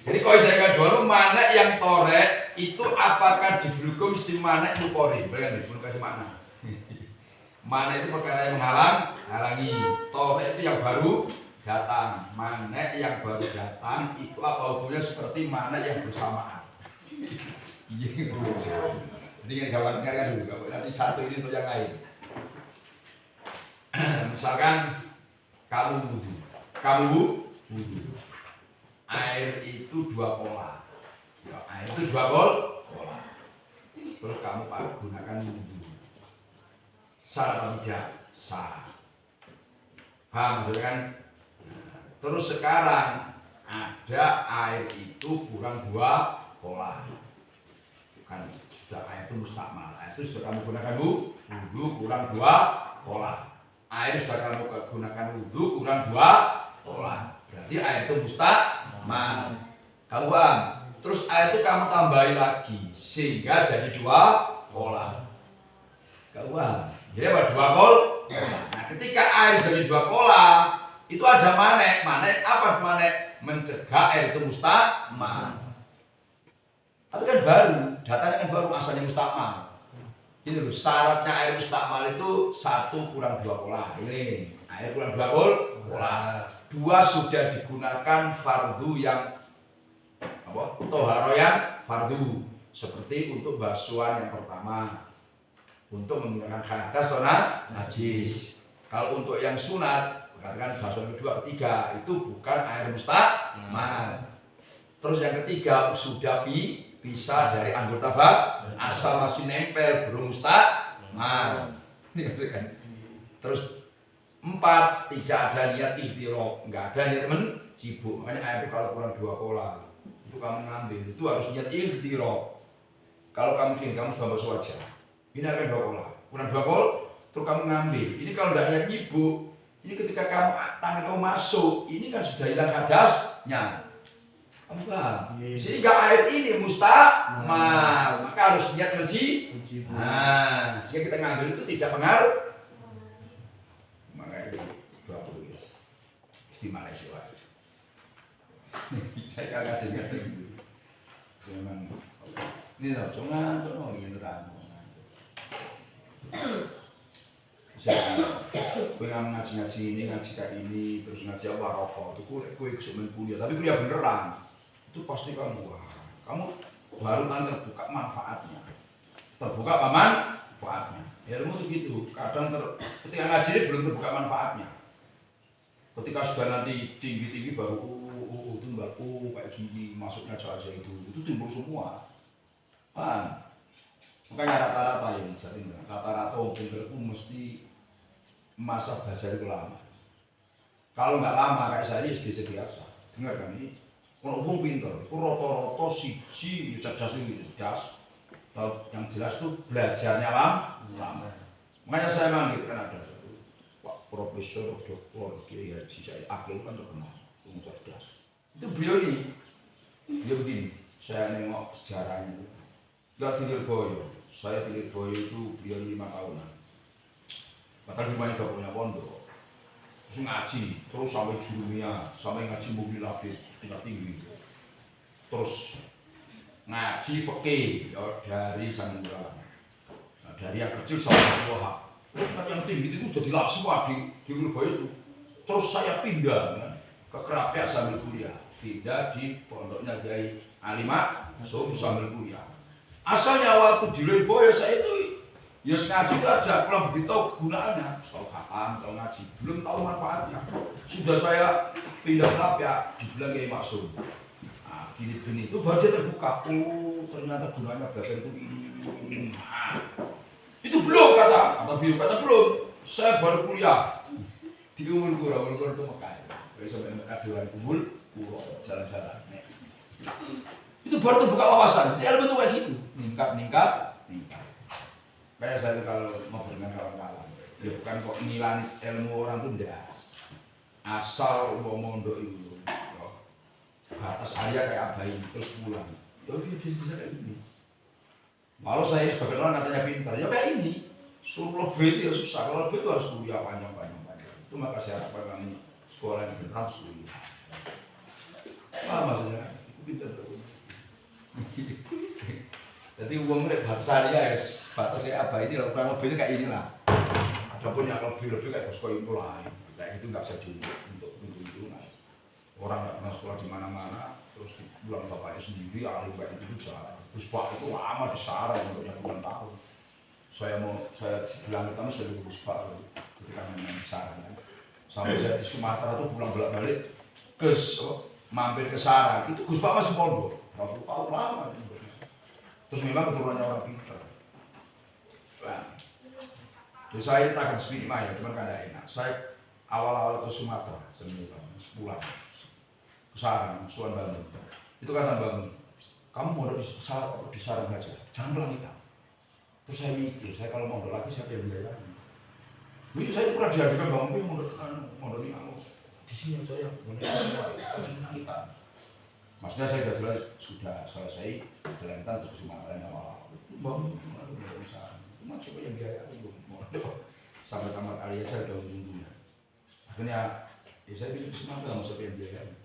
Jadi kaidah yang kedua mana yang torek itu apakah dihukum mesti mana mukori, berarti sebelum kasih makna. Mana itu perkara yang halangi. Torek itu yang baru datang. Mana yang baru datang itu apa hukumnya seperti mana yang bersamaan. Iya. Jadi yang gambarkan kan dulu. Nanti satu ini untuk yang lain. Misalkan kamu wudhu. Air itu 2 pola. Ya, air itu 2 pola. Terus kamu gunakan wudhu. Sah atau tidak? Sah. Paham maksudnya kan? Nah, terus sekarang ada air itu kurang 2 pola. Kan sudah air itu mustakmal. Air itu sudah kamu gunakan wudhu kurang 2 pola. Air sudah kamu gunakan wudhu kurang 2 pola. Berarti air itu mustakmal. Kamu paham? Terus air itu kamu tambahin lagi sehingga jadi 2 pola. Kamu paham? Jadi apa 2 pola? Nah, ketika air jadi 2 pola, itu ada manek. Manek apa manek? Mencegah air itu mustakmal. Tapi kan baru, datanya kan baru asalnya mustakmal. Ini loh, syaratnya air mustakmal itu 1 kurang 2 pola. Ini air kurang 2 pola. 2 sudah digunakan fardu yang apa? Toharo yang fardu. Seperti untuk basuhan yang pertama, untuk menggunakan hadas atau najis. Kalau untuk yang sunat, katakan basuhan kedua, ketiga, itu bukan air mustakmal. Terus yang ketiga sudah bisa dari anggota asal masih nempel belum mustakmal. Terus 4 tidak ada niat ihtiraq, enggak ada niat mencibuk. Makanya air itu kalau kurang 2 pola itu kamu ngambil itu harus niat ihtiraq. Kalau kamu sini kamu sudah basuh wajah, ini akan 2 pola, kurang 2 pola, terus kamu ngambil. Ini kalau enggak niat nyibuk, ini ketika tangan kamu masuk, ini kan sudah hilang hadasnya. Kamu paham? Sehingga air ini mustakmal, maka harus niat mencibuk. Nah, sehingga kita ngambil itu tidak pengaruh. Makanya 20 istimewa istilah. Saya kan ngaji gitu. Memang ini loh, cuma ingin terang. Gue ngaji ini, ngaji kayak ini, terus ngaji apa rokok, itu gue kesulitan kuliah, tapi kuliah beneran. Itu pasti kamu baru kan terbuka manfaatnya. Terbuka apa manfaatnya? Ilmu itu gitu. Kadang ketika ngaji ini belum terbuka manfaatnya. Ketika sudah nanti tinggi baru timbul kayak gini masuknya jasa itu timbul semua. Paham? Makanya rata-rata yang sering rata-rata pinter itu mesti masa belajar itu lama. Kalau nggak lama kayak saya biasa. Dengar kan ini? Kalau umum pinter, itu roto-roto siji cerdas itu cerdas. Yang jelas itu belajarnya lama. Makanya saya memang gitu kan ada satu Pak Profesor Dr. Kiai Haji Said Akil kan terkenal, cerdas. Itu beliau begini. Saya nengok sejarahnya itu. Gak Tilirboyo, saya Tilirboyo itu beliau 5 tahunan. Padahal di rumahnya gak punya pondok. Terus ngaji, terus sampai jurumia, sampai ngaji mobil lapis tingkat tinggi. Terus ngaji fikih ya dari Sanggura. Nah, dari yang kecil sampai tua. Tingkat yang tinggi itu sudah dilap semua di Tilirboyo itu. Terus saya pindah kan, ke Kerapiak sambil kuliah. Pindah di pondoknya Kiai Alimah, sambil kuliah. Asalnya waktu di Lirboyo saya itu ya ngaji aja, kurang begitu tahu kegunaannya. Soal khatam, tahu ngaji, belum tahu manfaatnya. Sudah saya pindah ya dibilang Kiai Maksum. Nah, gini-gini itu baru dia terbuka. Oh, ternyata gunanya belajar itu ini. Nah, itu belum kata belum. Saya baru kuliah di Umul Qura itu Mekah. Saya sampai Mekah Dewan Umul Qura jalan-jalan. Itu baru terbuka wawasan. Jadi ilmu itu kayak gitu. Meningkat. Kayak saya kalau mau dengan kawan-kawan, ya bukan kok ngilani ilmu orang itu enggak. Asal mau mondok itu, batas area kayak apa ini terus pulang. Ya bisa kayak gini. Kalau saya sebagai orang katanya pintar, ya kayak ini. Suruh lebih ya susah. Kalau lebih itu harus kuliah panjang. Itu maka saya harapkan ini sekolah yang benar harus kuliah. Apa maksudnya? pinter. Jadi uang nek bahasa dia ya batas kayak apa ini kurang lebih kayak inilah. Adapun yang lebih kayak sekolah itu lain. Kayak itu nggak bisa diunjuk untuk untung-untungan. Orang nggak pernah sekolah di mana-mana, terus dibilang bapaknya sendiri ahli kayak itu bisa. Terus pak itu lama di Sarang untuk puluhan tahun. Saya bilang pertama saya Gus Pak ketika main di Sarang. Sampai saya di Sumatera tuh pulang bolak-balik mampir ke Sarang. Itu Gus Pak masih pondok. Berapa tahun lama. Terus memang keturunannya orang pinter. Nah, terus saya takkan spirit maya, cuman kan tidak enak. Saya awal-awal ke Sumatera, sebulan ke Sarang, Suan Bangun. Itu kata Bangun, kamu mau di Sarang aja, jangan pulang nikah. Terus saya mikir, saya kalau mau lagi siapa yang biayai? Jadi saya itu pernah diajukan Bangun, mau nikah, di sini aja ya, mau nikah. Maksudnya saya sudah selesai jalankan terus ke Sumatera yang awal. Bangun, tidak bisa. Cuma siapa yang biayai? Sampai tamat aliyah saya udah untung-untungnya. Akhirnya, saya pilih ke Sumatera sama siapa yang biayai.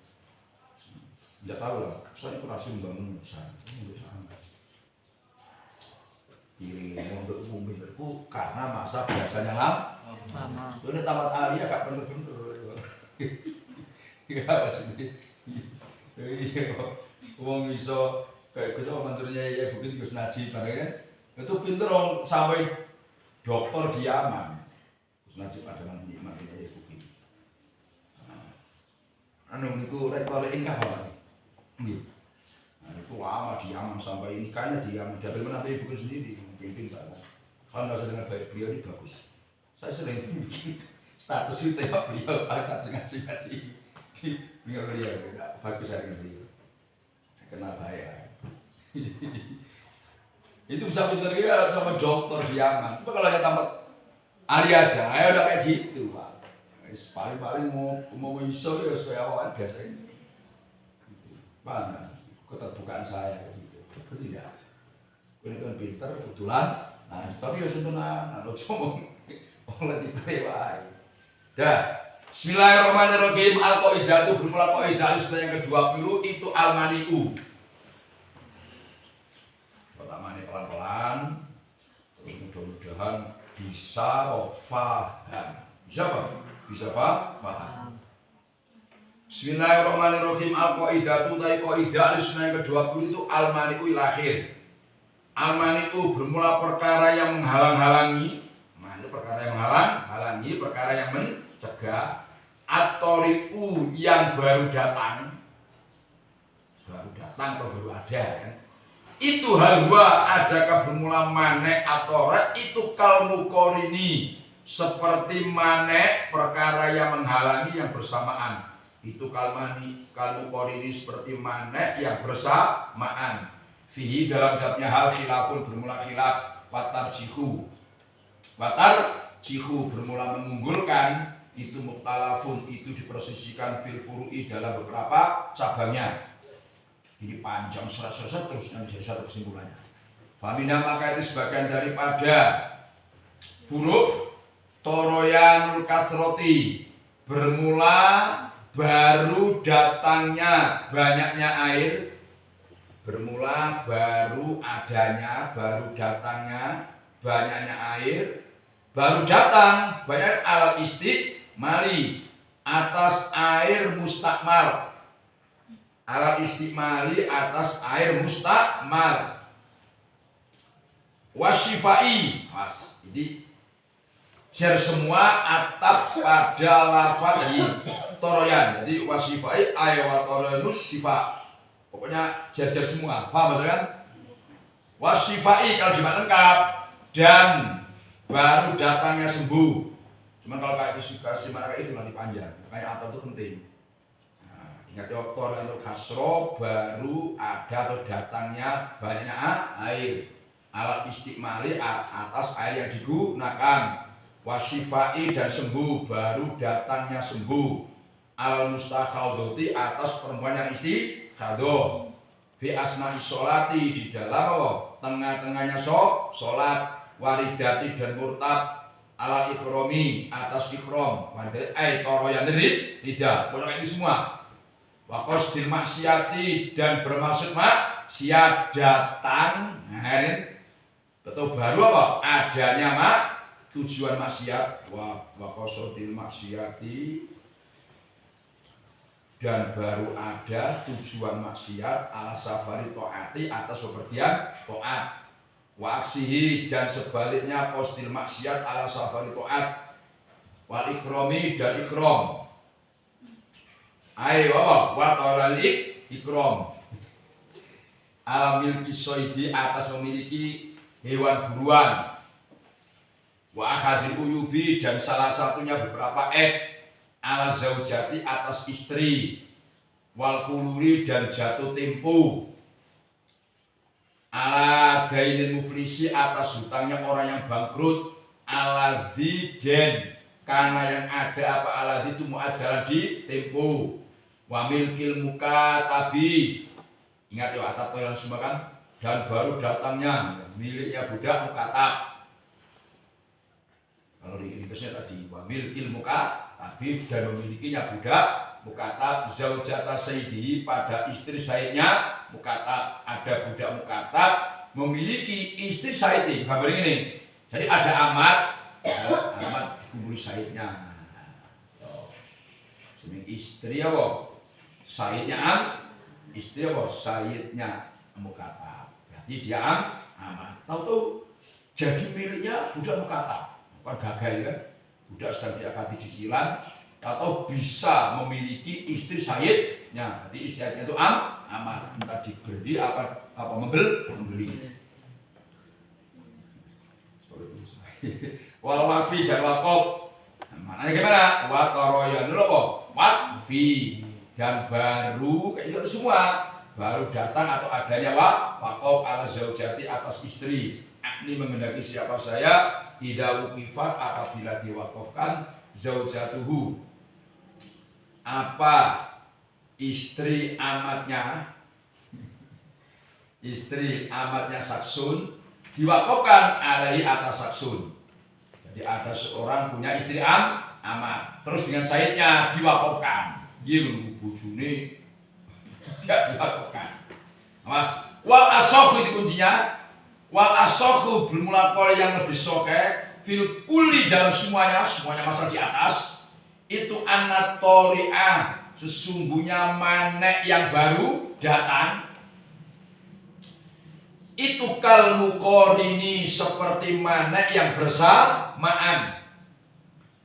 Tidak tahu lah, saya berhasil membangun besar. Ini besar enggak. Ini untuk umum pinterku karena masa biasanya lama. Udah tamat aliyah gak bener-bener. Iya maksudnya. Iya, uang iso kayak gue sama menturnya ya bukit Gus Najib barangnya itu pinter orang sampai dokter di Yaman. Gus Najib ada nanti makanya ya bukit. Anu itu rektor ingkah apa nih? Nah itu lama di Yaman sampai nikahnya di Yaman. Dia bagaimana nanti bukit sendiri pimpin saya. Kalau nggak sedang baik beliau ini bagus. Saya sering bikin status itu ya beliau pas ngaji. Beliau bagus saya dengan beliau. Saya kenal saya. Itu bisa pintar juga sama dokter di Yaman. Tapi kalau yang tamat Ali aja, ya udah kayak gitu pak. Paling mau iso ya supaya awal biasa ini. Mana keterbukaan saya gitu. Betul tidak? Ini kan pintar kebetulan. Nah tapi ya sentuhan. Nah cuma oleh dipelewai. Dah. Bismillahirrahmanirrahim. Al-Qaidah itu bermula Qaidah yang ke-20 itu Al-Mani'u. Pertama ini pelan-pelan, terus mudah-mudahan bisa paham. Bisa apa? Bisa paham. Bismillahirrahmanirrahim. Al-Qaidah itu Qaidah yang ke-20 itu Al-Mani'u ilakhir. Al-Mani'u bermula perkara yang menghalang-halangi. Nah, itu perkara yang menghalang-halangi, perkara yang mencegah. At-Tariqu yang baru datang atau baru ada kan? Itu halwa adakah bermula manek atau itu kalmukorini seperti manek perkara yang menghalangi yang bersamaan. Itu kalmukorini seperti manek yang bersamaan. Fihi dalam zatnya hal khilafun bermula khilaf. Watar jihu bermula mengunggulkan. Itu muktalafun itu dipersisikan fil furu'i dalam beberapa cabangnya. Ini panjang serat-serat terus nanti jadi satu kesimpulannya. Famina maka itu sebagian daripada furu' toroyanul kasroti bermula baru datangnya banyaknya air, bermula baru adanya baru datangnya banyaknya air, baru datang banyak al istiqmali atas air mustakmal. Alat istiqmali atas air mustakmal. Wasyifai. Mas, jadi share semua atap pada lafaz di toroyan. Jadi wasyifai ayat toroyanus syifa. Pokoknya jar-jar semua. Paham maksudnya kan? Wasyifai kalau dimakna lengkap dan baru datangnya sembuh. Cuman kalau kayak kasih mana kayak itu nanti panjang. Kayak atau itu penting. Nah, ingat doktor itu kasro baru ada atau datangnya banyaknya air. Alat istiqmali atas air yang digunakan. Wasifai dan sembuh baru datangnya sembuh. Al mustakhadoti atas perempuan yang istikhadoh. Fi asna'i sholati di dalam tengah-tengahnya sholat. Waridati dan murtad ala ikromi atas ikrom waridati toro yang lidah pokoknya ini semua wa qasdil maksiati dan bermaksud maksiat datang. Nah, atau baru apa? Adanya tujuan maksiat wa qasdil maksiati dan baru ada tujuan maksiat ala safari taati atas bepergian taat wa aksihi dan sebaliknya qasdil maksiat ala safari taat wal ikrami dan ikram ayo apa wa talal ikram ala milki soidi atas memiliki hewan buruan wa akhadil uyubi dan salah satunya beberapa ala zaujati atas istri wal kuluri dan jatuh tempo ala dainin muflisi atas hutangnya orang yang bangkrut ala dziden karena yang ada apa ala itu muajalan di tempo wa milkil mukatabi ingat ya atap toilet semua kan dan baru datangnya miliknya budak mukatab kalau di Inggrisnya tadi wa milkil mukatabi Habib dan memilikinya budak mukatab zaujata sayyidi pada istri sayyidnya mukatab ada budak mukatab memiliki istri sayyidi gambar ini jadi ada amat kumpul sayyidnya istri apa sayyidnya istri apa sayyidnya mukatab berarti dia amat tahu jadi miliknya budak mukatab apa gagal kan budak sedang diakati cicilan atau bisa memiliki istri sayyidnya. Jadi istrinya itu amat entah dibeli apa membeli. Wal wafi dan wakaf. Maknanya gimana? Wa tarayan dulu apa? Wafi dan baru kayak itu semua baru datang atau adanya wakaf ala zaujati atas istri. Ini menghendaki siapa saya idza wukifat apabila diwakafkan zaujatuhu apa istri amatnya saksun diwakafkan alaihi atas saksun. Jadi ada seorang punya istri amat terus dengan sayyidnya diwakafkan gitu bojone tidak diwakafkan. Mas wal asaf itu kuncinya wal asokhu bermula yang lebih sokeh fil kulli dalam semuanya masa di atas itu anatoriah sesungguhnya manek yang baru datang itu kal muqarini seperti manek yang bersamaan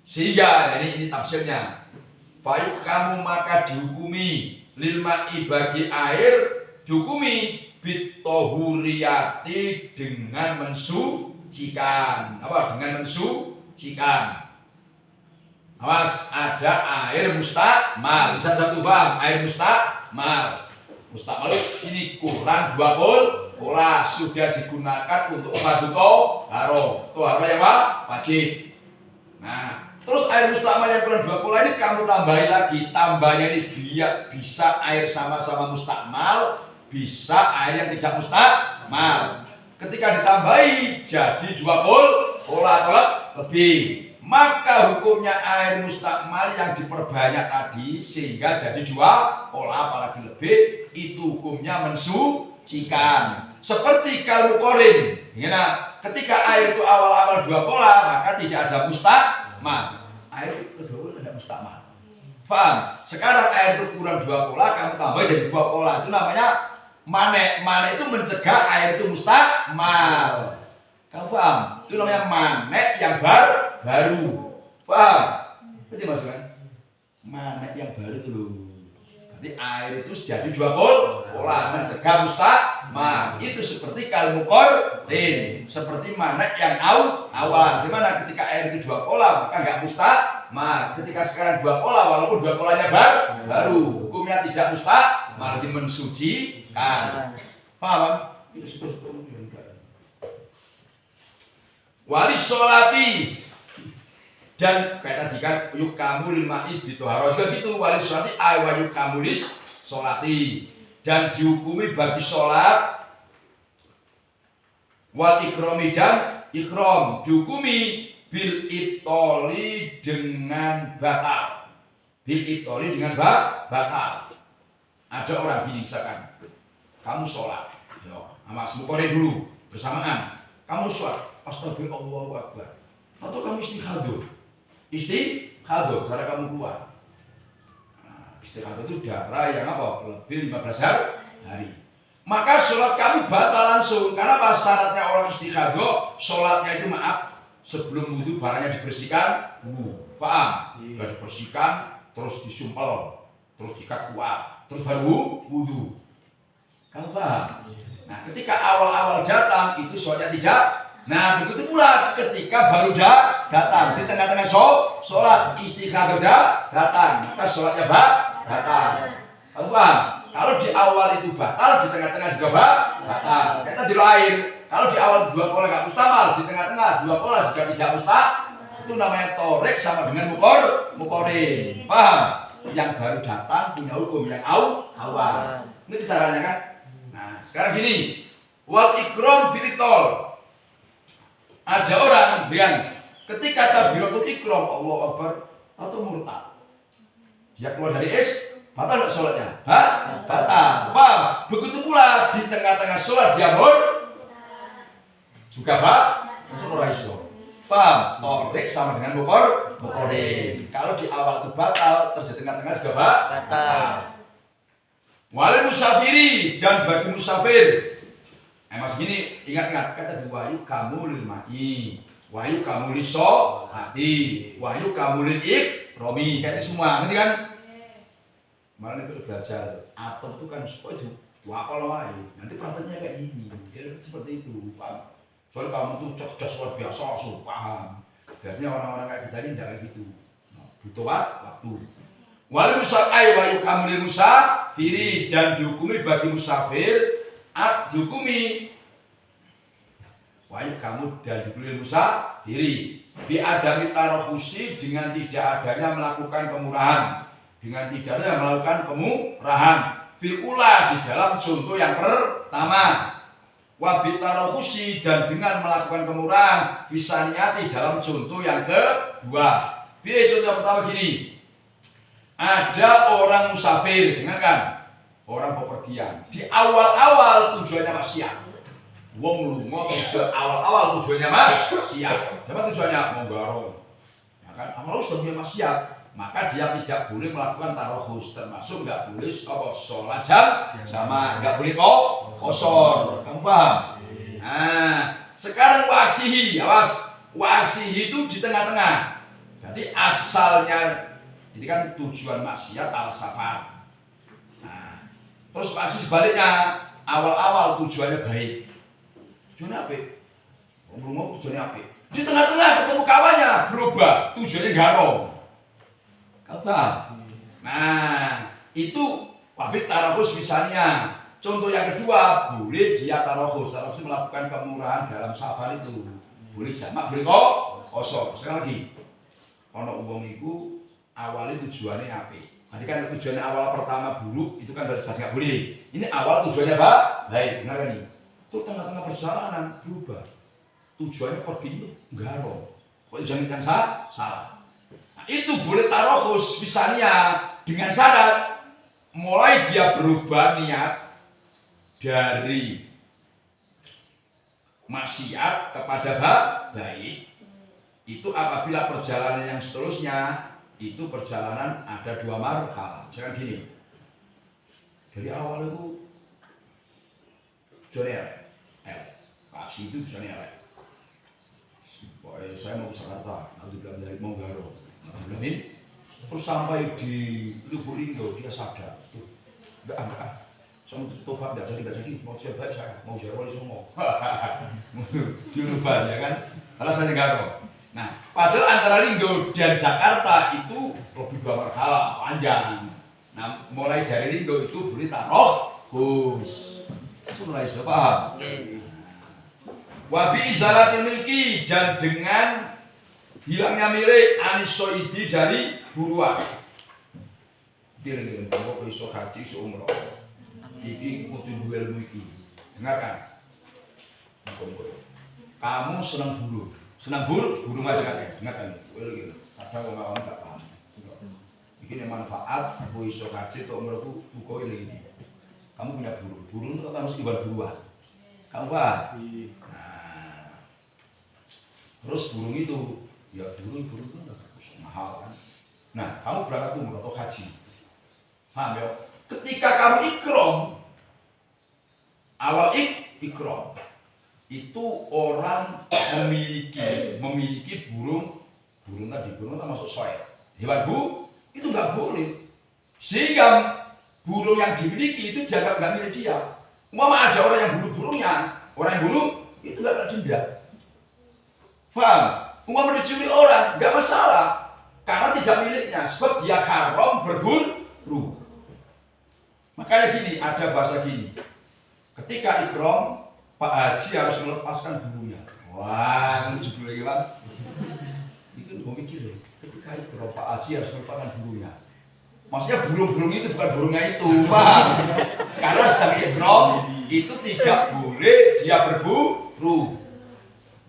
sehingga ini tafsirnya fayuh kamu maka dihukumi lil ma'i bagi air dihukumi bitohuriyati dengan mensucikan dengan mensucikan. Awas ada air mustakmal bisa satu paham air mustakmal sini kurang 20 pola sudah digunakan untuk toharo yang wajib. Nah terus air mustakmal yang kurang 2 pola ini kamu tambahin lagi tambahnya ini biar bisa air sama-sama mustakmal bisa air yang tidak mustakmal. Ketika ditambahi jadi 20 pola atau lebih, maka hukumnya air mustakmal yang diperbanyak tadi sehingga jadi 2 pola apalagi lebih itu hukumnya mensucikan. Seperti kalmukorin, ketika air itu awal-awal 2 pola maka tidak ada mustakmal. Air kedua tidak mustakmal. Paham? Sekarang air itu kurang 2 pola kamu tambah jadi 2 pola itu namanya manek itu mencegah air itu mustakmal. Kamu paham? Itu namanya manek yang baru. Paham? Itu maksudnya manek yang baru itu loh. Berarti air itu jadi 2 pola mencegah mustakmal. Itu seperti kalmukorin, seperti manek yang awal. Gimana ketika air itu 2 pola maka enggak mustakmal. Ketika sekarang 2 pola walaupun 2 polanya baru, hukumnya tidak mustakmal dimensucikan. Paham? Itu seperti wali sholati dan kayak tadi kan yuk kamu lima bitoharo juga gitu wali sholati aywa yuk kamulis sholati dan dihukumi bagi sholat wal ikromi dan ikrom dihukumi bil itoli dengan batal batal Ada orang gini misalkan, kamu sholat, sama semukore dulu bersamaan. Kamu sholat, astagfirullah akbar. Atau kamu istikhadah, darah kamu keluar. Nah, istikhadah itu darah yang apa? Lebih 15 hari. Maka sholat kamu batal langsung. Karena pas syaratnya orang istikhadah, sholatnya itu sebelum wudhu barangnya dibersihkan. Paham? Sudah dibersihkan, terus disumpel, terus dikat kuat, terus baru wudhu. Kamu paham? Nah, ketika awal-awal datang itu sholatnya tidak. Nah, begitu pula ketika baru datang di tengah-tengah sholat istikhadah datang, maka sholatnya batal. Kamu paham? Kalau di awal itu batal, di tengah-tengah juga batal. Kayak tadi lahir, kalau di awal dua pola nggak mustamal, di tengah-tengah dua pola juga tidak mustamal. Itu namanya torek sama dengan mukorin. Paham? Yang baru datang punya hukum yang awal. Ini caranya kan? Nah, sekarang gini, wal ikram bilitol. Ada orang yang ketika takbiratul ikram Allah Akbar atau murtad, dia keluar dari batal nggak sholatnya? Batal. Paham? Begitu pula di tengah-tengah sholat dia juga masuk orang iso. Paham? Torek sama dengan mukorin. Kalau di awal itu batal, terjadi tengah-tengah juga batal. Walil musafiri, dan bagi musafir. Mas gini, ingat-ingat kata wahyu kamu lil ma'i, wahyu kamu lil hati, wahyu kamu lil ikromi, kayak itu semua, ngerti kan? Malah itu belajar atau itu kan itu wapal wahyu, nanti prakteknya kayak gini, ya, seperti itu, paham? Soalnya kamu tuh cerdas luar biasa, langsung paham. Biasanya orang-orang kayak kita ini tidak kayak gitu, butuh waktu. Wal musafir wahyu kamu lil musafiri, dan dihukumi bagi musafir. Dihukumi wahyu kamu dan dibeli musafiri bi adami tarofusi, dengan tidak adanya melakukan kemurahan, fil ula, di dalam contoh yang pertama, wabi tarofusi, dan dengan melakukan kemurahan fisaniati dalam contoh yang kedua. Biar contoh yang pertama gini, ada orang musafir, dengarkan, orang bepergian, di awal-awal tujuannya maksiat. Wong lunga awal-awal tujuannya maksiat. Apa tujuannya? Menggarong. Ya kan? Awal tujuannya maksiat, maka dia tidak boleh melakukan tarohus, termasuk nggak boleh sholat jam sama, nggak boleh kosor. Kamu paham? Nah, sekarang wasihi, awas, wasihi itu di tengah-tengah. Jadi asalnya ini kan tujuan maksiat al safar. Terus aksi sebaliknya, awal-awal tujuannya baik. Tujuannya apa? Ngomong tujuannya apa? Di tengah-tengah ketemu kawannya berubah, tujuannya garong. Kau paham? Nah, itu wabit tarohus misalnya. Contoh yang kedua, boleh dia tarohus melakukan kemurahan dalam safar itu. Boleh jamak, boleh kosor. Sekali lagi, ono uang itu awalnya tujuannya apa? Nanti kan tujuannya awal pertama buruk, itu kan dari jelas nggak boleh. Ini awal tujuannya baik, benar kan ini? Itu tengah-tengah perjalanan berubah. Tujuannya pergi itu garong. Kok tujuannya kan salah. Nah, itu boleh tarohus misalnya dengan syarat mulai dia berubah niat dari maksiat kepada baik. Itu apabila perjalanan yang seterusnya itu perjalanan ada dua marhal. Misalkan gini, dari awal itu tujuannya aksi itu tujuannya pokoknya saya mau ke Jakarta, nanti bilang dari Monggaro, ini terus sampai di Lubulinggo dia sadar, enggak, saya mau tobat nggak jadi, mau coba saya mau jalan semua, diubah ya kan, alasannya Monggaro. Nah, padahal antara Linggo dan Jakarta itu lebih dua marhala panjang. Nah, mulai dari Linggo itu boleh tarohus. Mulai sudah paham? Wabi izalatil milki, dan dengan hilangnya milik anisoidi dari buruan. Kira-kira bahwa besok haji seumroh. Iki kudu duel iki. Dengarkan. Kamu senang buru. Senang buru masih ada, dengarkan, kadang orang nggak paham. Ini manfaat, aku iso kaji, atau menurutku buku ini. Kamu punya burung. Burung itu kan harus hewan buruan. Kamu paham? Nah, terus burung itu, ya burung itu mahal kan. Nah, kamu berangkat umroh atau haji. Paham ya? Ketika kamu ikram, awal ikram, itu orang memiliki burung tadi, burung termasuk soel. Hewan itu nggak boleh. Sehingga burung yang dimiliki itu dianggap nggak milik dia. Umpama ada orang yang bunuh burungnya, orang yang bunuh itu nggak kena denda. Paham? Umpama dicuri orang nggak masalah, karena tidak miliknya, sebab dia haram berburu. Makanya gini, ada bahasa gini. Ketika ikram, Pak Haji harus melepaskan burungnya. Wah, ini judulnya Bang. Itu gue mikir loh. Ketika ikram, Pak Haji harus melepaskan burungnya. Maksudnya burung-burung itu bukan burungnya itu, paham? Karena sedang ikram itu tidak boleh dia berburu.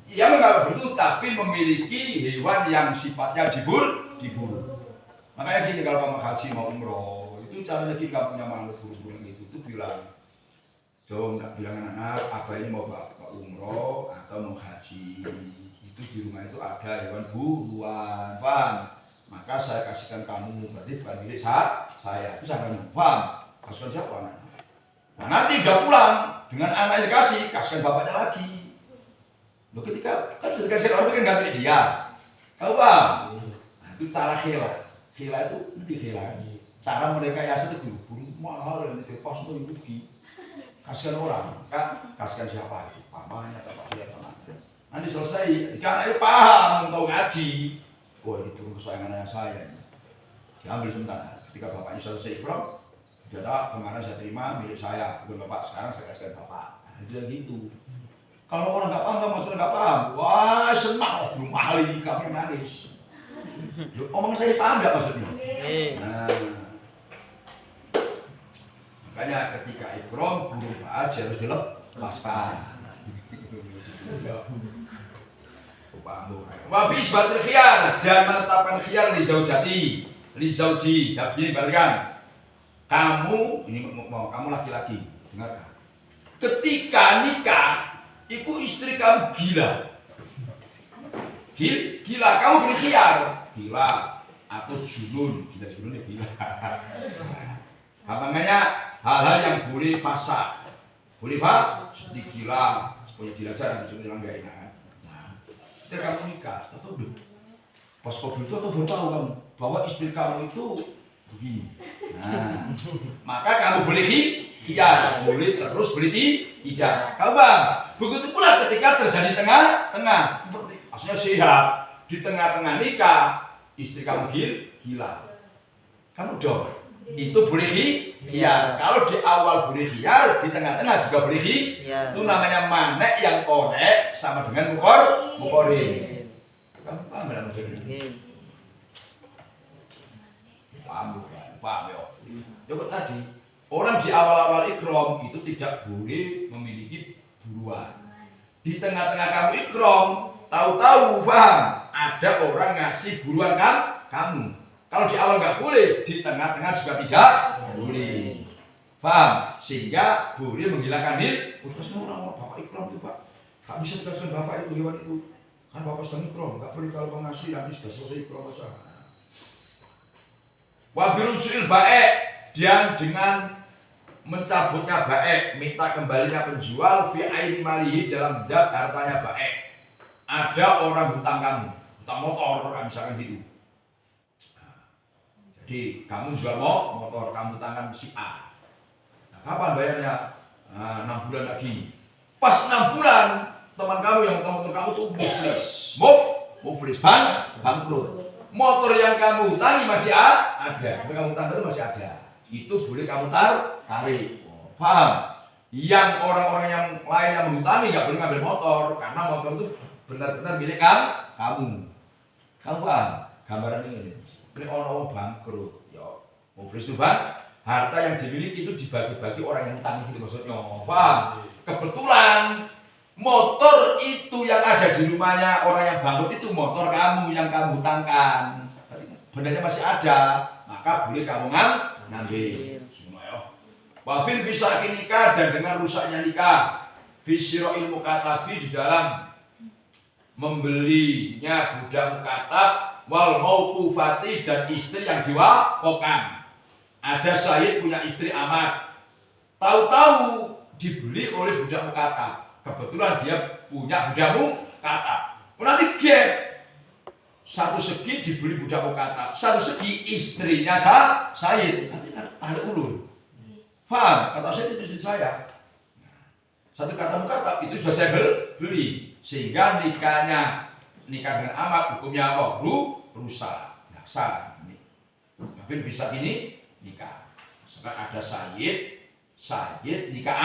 Dia menganggap berburu tapi memiliki hewan yang sifatnya diburu. Makanya gini, kalau kamu haji mau umroh, itu caranya gini, kamu punya malu burung-burung itu bilang, Jom, bilang anak-anak, apa ini mau bapak umroh atau mau haji, itu di rumah itu ada hewan buruan, paham? Maka saya kasihkan kamu, berarti bukan milik saya. Itu caranya, paham? Kasihkan siapa anak? Nah nanti udah pulang dengan anak yang dikasih, kasihkan bapaknya lagi. Loh, ketika kan sudah dikasihkan orang kan nggak milik dia, tahu paham? Nah, itu cara khila. Khila itu nanti khila. Cara mereka yasa itu burung mahal dan itu pas itu rugi. Kasihkan orang, kan? Kasihkan siapa itu? Pamannya atau pak dia pamannya. Nanti selesai, jika anaknya paham, tahu ngaji. Oh, ini turun kesayangan ayah saya. Diambil sementara. Ketika bapaknya selesai ikram, dia tahu kemarin saya terima milik saya, bukan bapak. Sekarang saya kasihkan bapak. Nah, itu yang gitu. Kalau orang nggak paham, maksudnya nggak paham. Wah, senang, oh, belum mahal ini kami nangis. Omongan saya paham nggak maksudnya? Nah, makanya ketika ikram, burung Pak Haji harus dilepaskan. Wabis batil khiyar dan menetapkan khiyar li zauji. Ya begini, balikan. Kamu ini mau kamu laki-laki, dengarkan. Ketika nikah, itu istri kamu gila. Gila, kamu boleh khiyar. Gila atau junun, gila junun ya gila. Makanya hal-hal yang boleh fasa, boleh seperti gila, supaya gila aja nanti junun yang enggak enak. Ketika kamu nikah, atau udah pas COVID itu atau baru tahu kamu bahwa istri kamu itu begini. Nah, maka kamu boleh khiyar, boleh terus boleh tidak. Kamu paham? Begitu pula ketika terjadi tengah-tengah, seperti maksudnya sehat di tengah-tengah nikah, istri kamu gila, kamu dong. Itu boleh khiyar. Kalau di awal boleh khiyar, di tengah-tengah juga boleh khiyar. Itu namanya manek yang korek sama dengan mukorin. Kamu paham nggak maksudnya? Paham ya. Yuk tadi orang di awal-awal ikram itu tidak boleh memiliki buruan. Di tengah-tengah kamu ikram, tahu-tahu paham ada orang ngasih buruan kamu. Kalau di awal nggak boleh, di tengah-tengah juga tidak boleh. Paham? Sehingga boleh menghilangkan terus orang bapak ikram itu Pak. Nggak bisa dikasihkan bapak itu hewan itu. Kan bapak sedang ikram, nggak boleh kalau pengasih nanti sudah selesai ikram saja. Wabirujul baik dan dengan mencabutnya baik, minta kembalinya penjual fi aini malihi dalam zat hartanya baik. Ada orang hutang kamu, hutang motor kan misalkan gitu. Jadi kamu jual motor, kamu tangan si A. Nah, kapan bayarnya? 6 bulan lagi. Pas 6 bulan, teman kamu yang motor kamu tuh muflis, bangkrut. Motor yang kamu hutangi masih ada. Kamu hutang itu masih ada. Itu boleh kamu tarik. Paham? Yang orang-orang yang lain yang menghutangi nggak boleh ngambil motor karena motor itu benar-benar milik kamu. Kamu paham? Gambaran ini. Ini orang bangkrut, ya, muflis itu harta yang dimiliki itu dibagi-bagi orang yang hutang gitu maksudnya. Paham? Kebetulan motor itu yang ada di rumahnya orang yang bangkrut itu motor kamu yang kamu hutangkan. Bendanya masih ada, maka boleh kamu ngambil. Semua ya. Wafil fisaki nikah, dan dengan rusaknya nikah. Fisiroil mukatabi, di dalam membelinya budak mukatab. Wal mauqufati, dan istri yang diwakafkan. Ada Sayyid punya istri amat, tahu-tahu dibeli oleh budak mukatab. Kebetulan dia punya budak mukatab. Nanti gap, satu segi dibeli budak mukatab, satu segi istrinya Sayyid. Nanti tarik ulur. Faham? Kata Sayyid itu istri saya. Satu kata mukatab itu sudah saya beli, sehingga nikah dengan amat hukumnya apa? Rusak. Nah, sah. Mungkin bisa ini nikah. Sekarang ada Sayyid nikah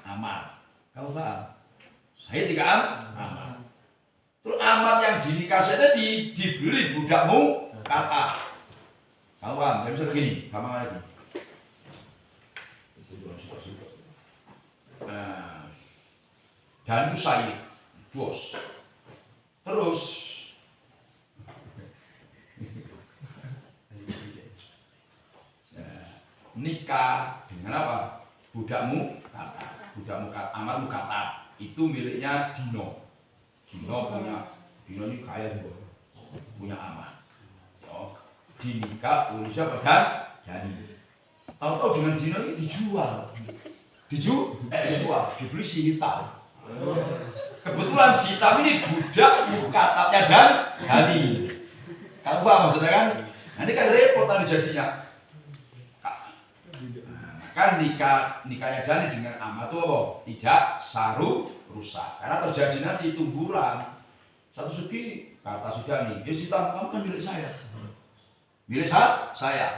amat. Kamu paham? Sayyid nikah amat. Terus amat yang dinikah saja dibeli budakmu kata. Kamu paham? Tidak bisa begini. Kamu lagi. Dan itu Sayyid, bos. Terus nikah dengan apa? Budakmu amat mukatab. Itu miliknya Dino. Dino ini kaya juga, punya amat. Dinikah oleh siapa? Dani. Tahu-tahu dengan Dino ini dijual, dibeli si Hitam. Kebetulan si Hitam ini budak mukatabnya Dani. Kamu paham maksudnya kan? Nah, ini kan repot tadi jadinya. Kan nikahnya Dani dengan amat itu apa? Tidak rusak. Karena terjadi nanti tumburan. Satu segi kata si Dani, ya si Hitam, kamu kan milik saya. Milik saya.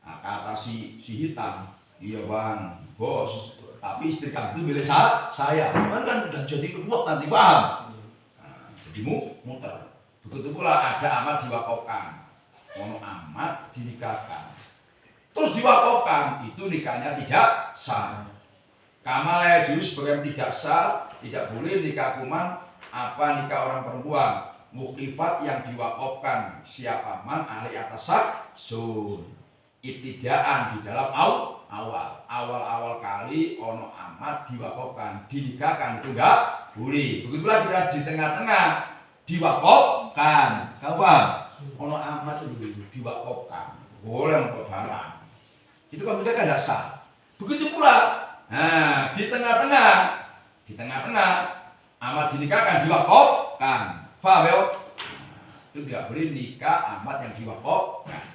Nah, kata si Hitam, iya bang, bos. Tapi istri kamu itu milik saya. Kan udah jadi ruwet nanti, paham? Nah, jadi muter. Begitu pula ada amat diwakafkan. Ono amat dinikahkan. Terus diwakafkan, itu nikahnya tidak sah. Kamal jurus sebagai tidak sah, tidak boleh nikah kuman, apa nikah orang perempuan. Mukifat yang diwakafkan siapa man alih atas sun. Ibtidaan di dalam awal kali ono amat diwakafkan, dinikahkan itu enggak boleh. Begitulah kita di tengah-tengah diwakafkan, kamu paham? Ono amat itu diwakafkan, boleh untuk barang. Itu kan mereka tidak sah. Begitu pula, nah di tengah-tengah amat dinikahkan, diwakafkan, paham ya? Itu tidak boleh nikah amat yang diwakafkan.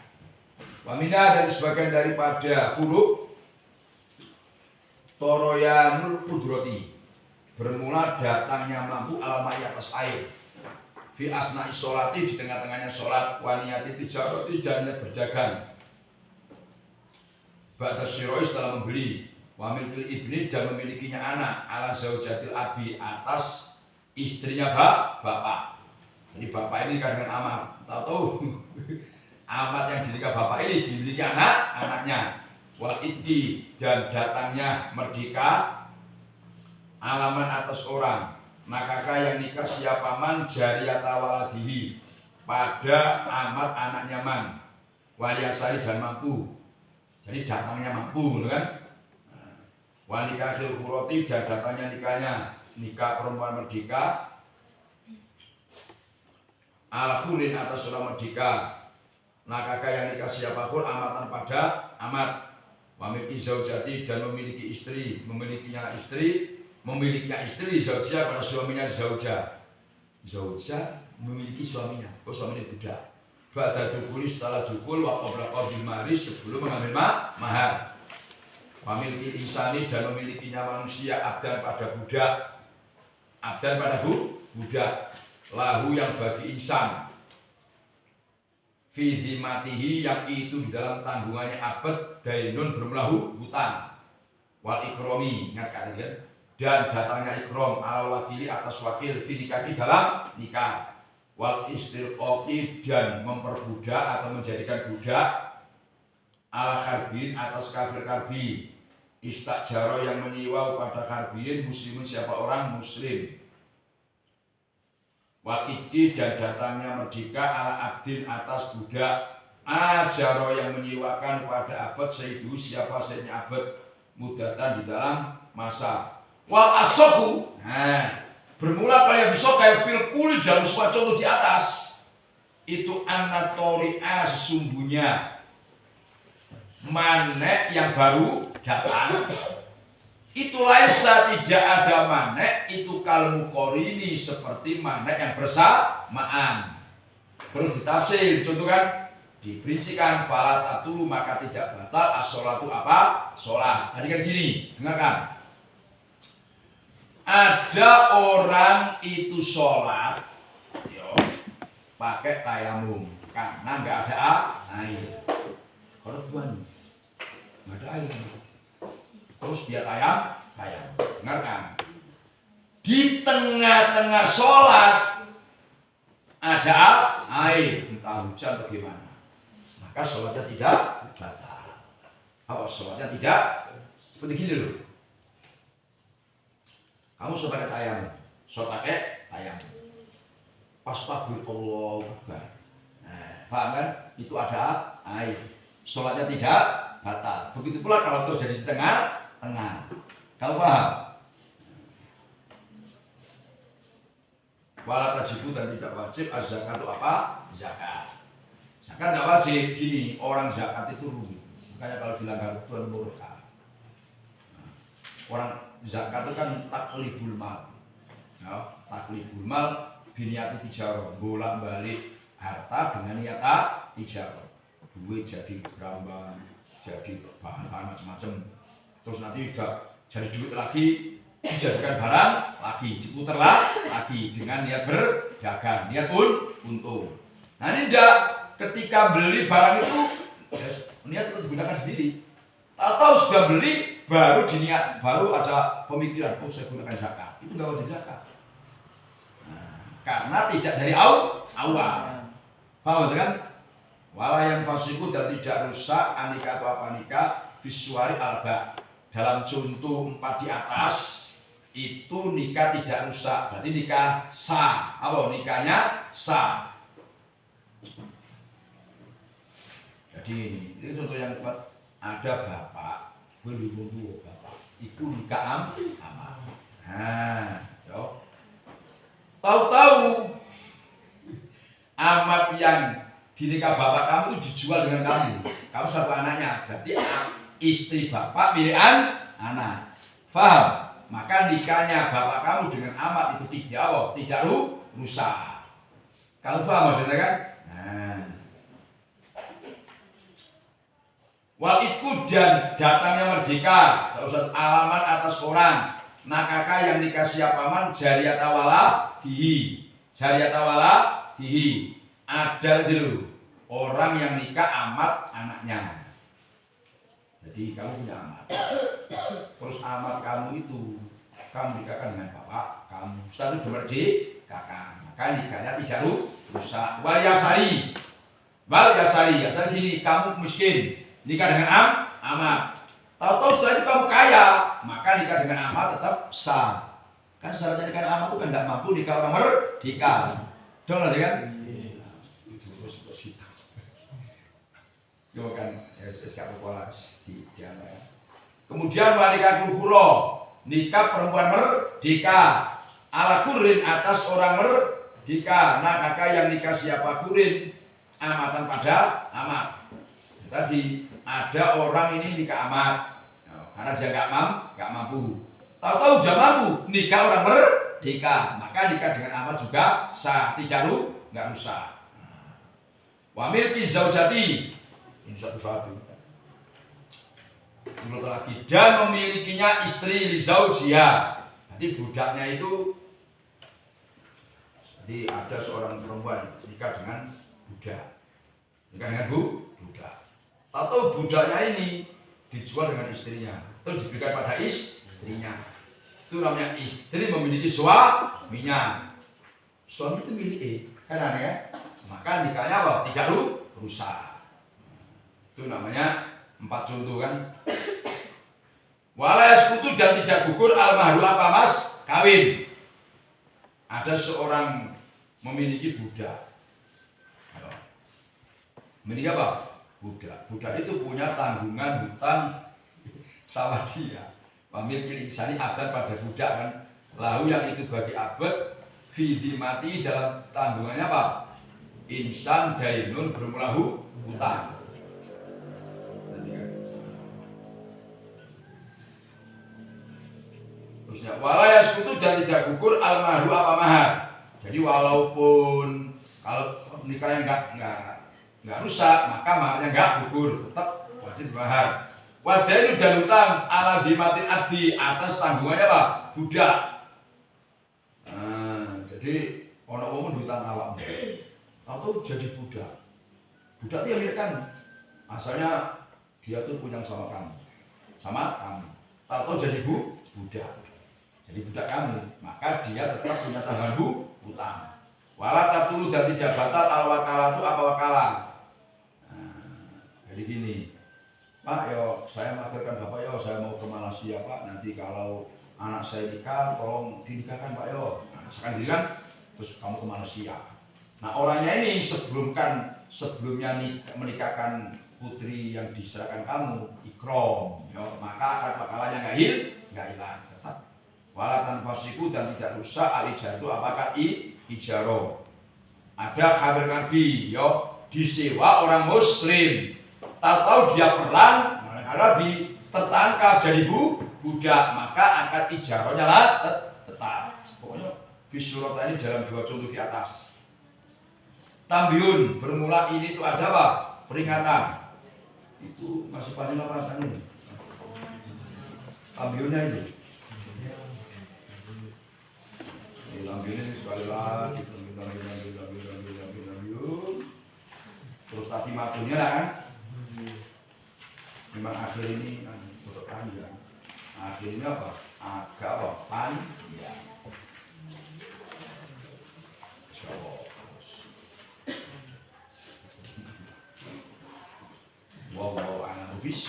Wamina, dari sebagian daripada furuk toroyanul kudroti, bermula datangnya mampu alamai atas air. Fi asna'i sholati, di tengah-tengahnya sholat. Waniyati tijarati, dan berdagang. Ba'da syiroi, setelah membeli. Wamilkil ibni, dan memilikinya anak. Ala zaujatil abi, atas istrinya bapak. Jadi bapak ini kan dengan amat. Tahu amat yang dinikah bapak ini dimiliki anaknya. Wal iddi, dan datangnya merdeka. Alaman atas orang. Nakaka yang nikah siapa man jariyata waladihi, pada amat anaknya man. Waliyasari, dan mampu. Jadi datangnya mampu, kan? Wanikah khilkuroti, dan datangnya nikah perempuan merdeka. Al-hurin, atas orang merdeka. Nakaka yang nikah siapapun amatan pada amat. Memiliki zaujati, dan memiliki istri, memilikinya istri zaujah pada suaminya zaujah memiliki suaminya, suaminya budak. Ba'da dukuli, setelah dukul, wa qabla qabdil mahri, sebelum mengambil mahar. Memiliki insani, dan memilikinya manusia abdan pada budak, budak lahu yang bagi insan. Fi dhimatihi, yang itu di dalam tanggungannya abad, dainun bermelahu hutang. Wal ikromi, ingat kata dia, dan datangnya ikrom ala wakili atas wakil fi nikahi, dalam nikah. Wal istilqofi, dan memperbudak atau menjadikan budak. Ala karbin, atas kafir karbi. Istajaro, yang menyewa pada karbin muslimin, siapa orang muslim. Wal ikdi, dan datangnya merdeka ala abdin, atas budak. Ajaro, yang menyewakan pada abad sayyidu, siapa sayyidnya abad. mudatan di dalam masa. Wal asoku, bermula pada besok kayak fil kuli dalam semua contoh di atas itu anatoria sesungguhnya manek yang baru datang itu laisa tidak ada manek itu kalmu korini seperti manek yang bersamaan. Terus ditafsir, contohkan, diperincikan falat atulu maka tidak batal as-sholatu apa? Sholat. Tadi kan gini, dengarkan. Ada orang itu sholat, pakai tayamum karena nggak ada air. Korban, nggak ada air. Terus dia tayam. Dengarkan. Di tengah-tengah sholat ada air, entah hujan atau gimana. Maka sholatnya tidak batal. Sholatnya tidak seperti gini loh. Kamu sebagai tayamum, sholat pakai tayamum. Astagfirullah. Paham kan? Itu ada air. Sholatnya tidak batal. Begitu pula kalau terjadi di tengah-tengah. Kamu paham? Wala tajibu dan tidak wajib az-zakat itu apa? Zakat. Zakat tidak wajib. Gini, orang zakat itu rumit. Makanya kalau bilang Tuhan murka. Orang zakat itu kan taklibul mal. Taklibul mal biniati tijarah, bolak-balik harta dengan niat tijarah. Duit jadi berambang, jadi bahan-bahan macam-macam. Terus nanti sudah jadi duit lagi, dijadikan barang lagi, diputar lagi dengan niat berdagang, niat untung. Nah ini tidak, ketika beli barang itu niat itu digunakan sendiri. Atau sudah beli baru diniat, baru ada pemikiran, saya gunakan zakat. Itu nggak wajib zakat. Karena tidak dari awal. Paham kan? Wala yang fasiku dan tidak rusak anika atau apa nikah visuari alba. Dalam contoh 4 di atas itu nikah tidak rusak. Berarti nikah sah. Apa? Nikahnya sah. Jadi ini contoh yang keempat. Ada bapak belum tua bapak. Itu nikah amat. Yo. Tahu-tahu amat yang dinikah bapak kamu itu dijual dengan kamu. Kamu satu anaknya, berarti istri bapak milikan anak. Paham? Maka nikahnya bapak kamu dengan amat itu tidak rusak. Kamu paham maksudnya kan? Wal itku dan datangnya merdeka, satu alamat atas orang. Nakaka yang dikasih paman jariyatawala dihi. Ada dulu orang yang nikah amat anaknya. Jadi kamu punya amat. Terus amat kamu itu kamu nikahkan dengan bapak kamu. Satu kakak. Maka nikahnya tidak rusak. Wal yasari gini, kamu miskin nikah dengan amat. Tahu-tahu setelah itu kamu kaya, maka nikah dengan amat tetap sah. Kan syaratnya nikah dengan amat itu kan tidak mampu nikah orang merdeka. Dong lah kan? Terus kita. Yo kan, SK pola di antara. Kemudian wanita kulkuro, nikah perempuan merdeka. Ala kurin atas orang merdeka. Nah kakak yang nikah siapa kurin? Amatan pada amat. Tadi ada orang ini nikah amat karena dia nggak mampu. Tahu-tahu dia mampu nikah orang merdeka, maka nikah dengan amat juga sah, tidak nggak rusak. Wamil zaujati ini satu-satu. Menurut lagi dan memilikinya istri li zaujia. Nanti budaknya itu, jadi ada seorang perempuan nikah dengan budak, budak. Atau budaknya ini dijual dengan istrinya, atau diberikan pada istrinya. Itu namanya istri memiliki suaminya. Suami itu milik kan aneh ya? Maka nikahnya apa? Tidak rusak. Itu namanya 4 contoh kan. Wala yasqutu dan tidak gugur al-mahru apa mas? Kawin. Ada seorang memiliki budak. Memiliki apa? Budak itu punya tanggungan hutang sama dia. Pamil pilih insani abdan pada budak kan. Lalu yang itu bagi abad mati dalam tanggungannya apa? Insan dainun bermulahu hutang. Terusnya walaya sekutu dan tidak gugur al-mahru apa mahar. Jadi walaupun kalau nikahnya enggak rusak, maka maharnya enggak gugur, tetap wajib mahar. Wadainu dan utang ala dimatin adi atas tanggungannya apa? Budak. Jadi orang umum hutang alam, atau jadi budak. Budak itu yang milik kamu. Asalnya dia tuh punya sama kamu, atau jadi budak. Jadi budak kamu, maka dia tetap punya tanggungan hutang. Walat tatulu dan tidak batal al wakalah itu apa wakalah. Jadi gini, Pak, yo saya mengakhirkan Bapak, yo saya mau ke Malaysia Pak, nanti kalau anak saya nikah, tolong dinikahkan Pak yo. Misalkan diri kan, terus kamu ke Malaysia. Nah orangnya ini sebelumnya menikahkan putri yang diserahkan kamu, ikrom, yo, maka akad wakalahnya nggak hilang, tetap. Walatan fasiku dan tidak rusak al-ijar itu apakah ijaro. Ada kabar nabi, yo disewa orang muslim, tahu dia perang, karena tertangkap jadi budak, maka akad ijaronya lah tetap. Pokoknya Fisurata ini dalam dua contoh di atas. Tambiun bermula ini itu ada apa? Peringatan. Itu masih panjang apa ini? Tambiunnya ini. Tambiun ini sekali lagi. Terus tadi majunya lah kan? Memang akhir ini untuk panjang. Akhir ini apa? Agak apa? Panjang. Wow, anak bis.